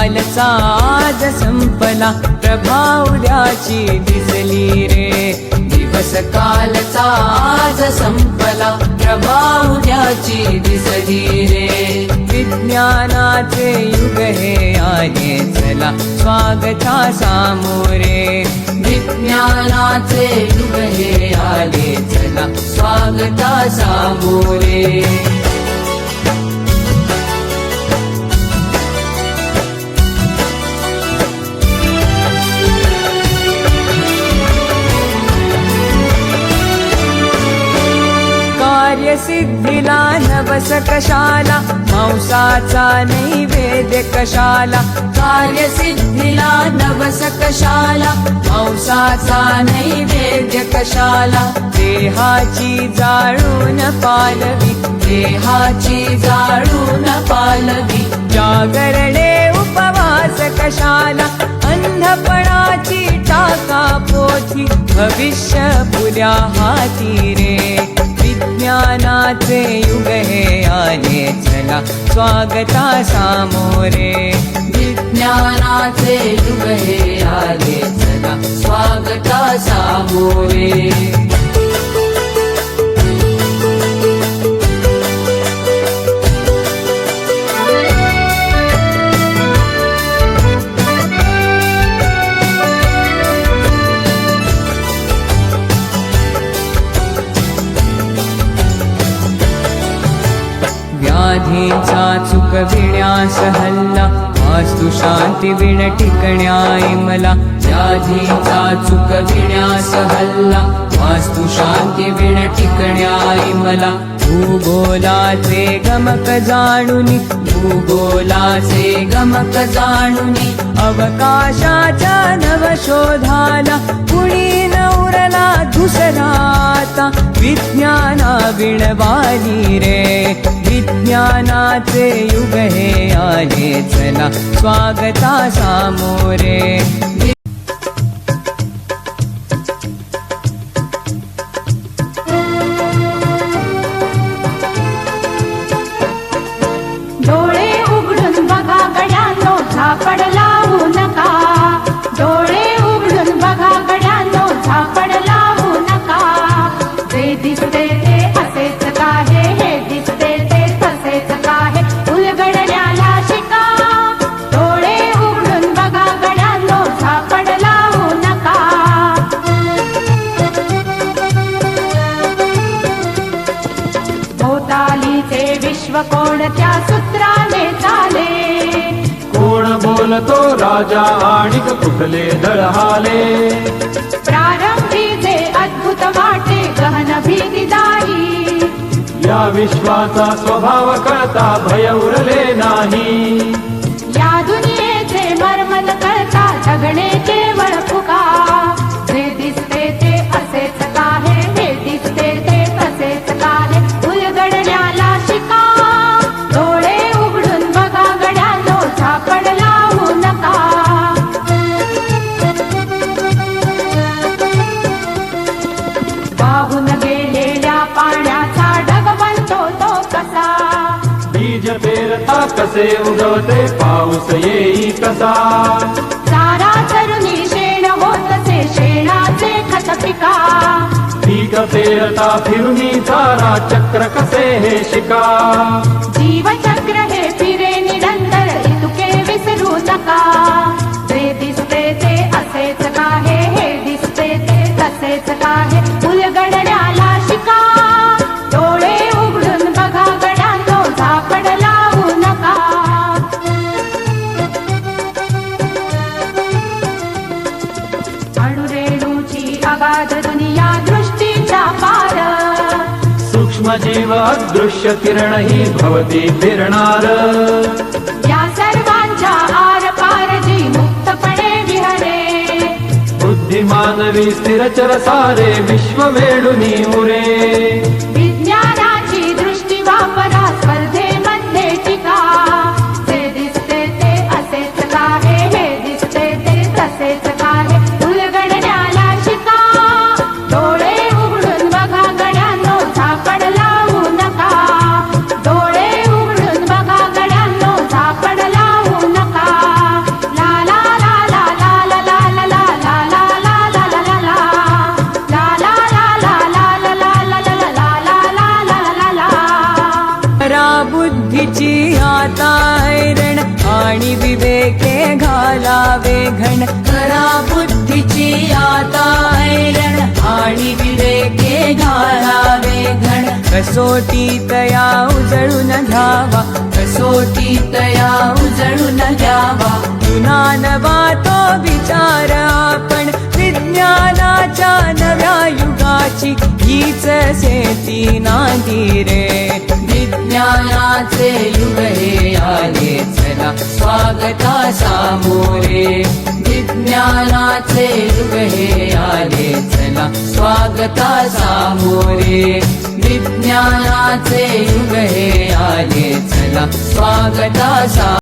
कालचा आज संपला, प्रभा उद्याची दिसली रे. दिवस कालचा आज संपला, प्रभा उद्याची दिसली रे. विज्ञानाचे युग हे आहे, चला स्वागता सामोरे. विज्ञानाचे युग हे आले, चला स्वागता सामोरे. कार्यसिद्धीला नवस कशाला, मांसाचा नैवेद्य कशाला. कार्यसिद्धीला नवस कशाला, मांसाचा नैवेद्य कशाला. देहाची जाळून पालवी, देहाची जाळून पालवी. जागरणे उपवास कशाला, अंधपणाची टाका पोथी. भविष्य पुऱ्या हाती रे. विज्ञानाचे युग हे आले, चला स्वागता सामोरे. विज्ञानाचे युग हे आले, चला स्वागता सामोरे. व्याधीचा चुकविण्यास हल्ला, वास्तु शांती विण टिकण्याई मला. व्याधीचा चुकविण्यास हल्ला, वास्तु शांती विण टिकण्याई मला. भूगोलाचे गमक जाणुनी, भूगोलाचे गमक जाणुनी. अवकाशाच्या नवशोधाला, कुणी न उरला दुसराता. विज्ञाना विणवाली रे. विज्ञानाचे युग हे आले, चला स्वागता सामोरे. डोळे उघडून बघा गड्यांनो, झापड लावू नका. डोळे उघडून बघा गड्यांनो, झापड लावू नका. जे दिसते ते असेच काहे, हे दिसते ते तसेच काहे. उलगडण्याला शिका. डोळे उघडून बघा गड्यांनो, झापड लावू नका. भोवतालीचे विश्व कोणत्या सूत्राने चाले. कोण बोलतो राजा आणि कुठले दळहाले. प्रारंभी जे अद्भुत वाटे, गहन भीतीदायी. या विश्वाचा स्वभाव कळता भय उरले नाही. या दुनियेचे मर्म न कळता, जगणे केवळ फुका. जे दिसते ते असेच काहे, हे दिसते ते तसेच काहे. उलगडण्याला शिका. डोळे उघडून बघा गड्यांनो, झापड लावू नका. वाहून गेलेल्या पाण्याचा ढग बनतो तो कसा. बीज पेरता कसे उगवते, पाऊस येई कसा. चारा चरुनी शेण होतसे, शेणाचे खत पिका. पीक पेरता फिरुनी चारा, चक्र कसे हे शिका. जीवचक्र हे फिरे निरंतर, इतुके विसरू नका. जे दिसते ते असेच काहे, हे दिसते ते तसेच काहे. उलगडण्याला शिका. डोळे उघडून बघा गड्यांनो, झापड लावू नका. अणुरेणूची अगाध दुनिया दृष्टीच्या पार. सूक्ष्म जीव अदृश्य किरण ही भवती फिरणार. या सर्वांच्या आर पार जी मुक्तपणे विहरे. बुद्धिमानवी स्थिरचर सारे, विश्व वेडुनी उरे. विज्ञानाची दृष्टी वापरा, स्पर्धेमध्ये टिका. जे दिसते ते असेच काहे, हे दिसते ते तसेच काहे. उलगडण्याला शिका. डोळे उघडून बघा गड्यांनो, झापड लावू नका. डोळे उघडून बघा गड्यांनो, झापड लावू नका. घण करा बुद्धीची आता ऐरण आणि विवेके घालावे घण कसोटी तया उजळून घ्यावा कसोटी तया उजळून घ्यावा जुनानवा तो विचार आपण विज्ञानाच्या नव्या युगाची हीच शेती नांदी रे विज्ञानाचे युग हे आले चला स्वागता सामोरे विज्ञानाचे युग हे आले चला स्वागता सामोरे विज्ञानाचे युग हे आले चला स्वागता